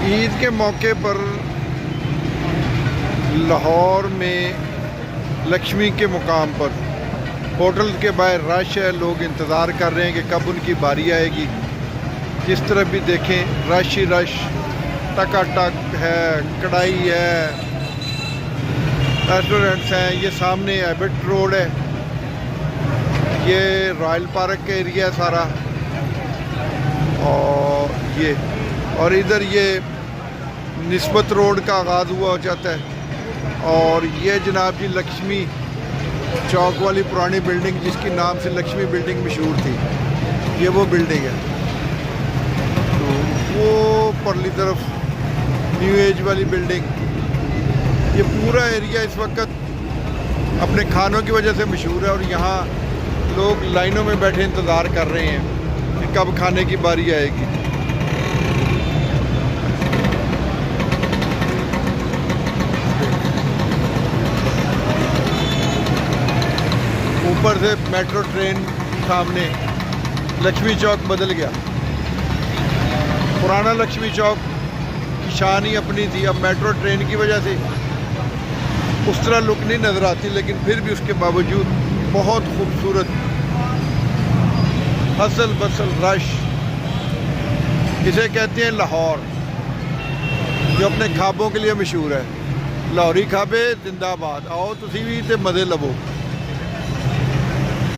ईद के मौके पर लाहौर में लक्ष्मी के मुकाम पर होटल के बाहर रश है। लोग इंतज़ार कर रहे हैं कि कब उनकी बारी आएगी। जिस तरफ भी देखें रश ही रश, टकाटक है, कढ़ाई है, रेस्टोरेंट्स हैं। ये सामने एबट रोड है, ये रॉयल पार्क का एरिया है सारा, और इधर ये निस्बत रोड का आगाज़ हुआ हो जाता है। और ये जनाब जी लक्ष्मी चौक वाली पुरानी बिल्डिंग जिसकी नाम से लक्ष्मी बिल्डिंग मशहूर थी, ये वो बिल्डिंग है। तो वो परली तरफ न्यू एज वाली बिल्डिंग, ये पूरा एरिया इस वक्त अपने खानों की वजह से मशहूर है। और यहाँ लोग लाइनों में बैठे इंतज़ार कर रहे हैं कि कब खाने की बारी आएगी। ऊपर से मेट्रो ट्रेन सामने, लक्ष्मी चौक बदल गया। पुराना लक्ष्मी चौक की शान ही अपनी थी, अब मेट्रो ट्रेन की वजह से उस तरह लुक नहीं नज़र आती, लेकिन फिर भी उसके बावजूद बहुत खूबसूरत हसल बसल रश। इसे कहते हैं लाहौर, जो अपने खाबों के लिए मशहूर है। लाहौरी खाबे जिंदाबाद। आओ तुसी भी ते मज़े लवो।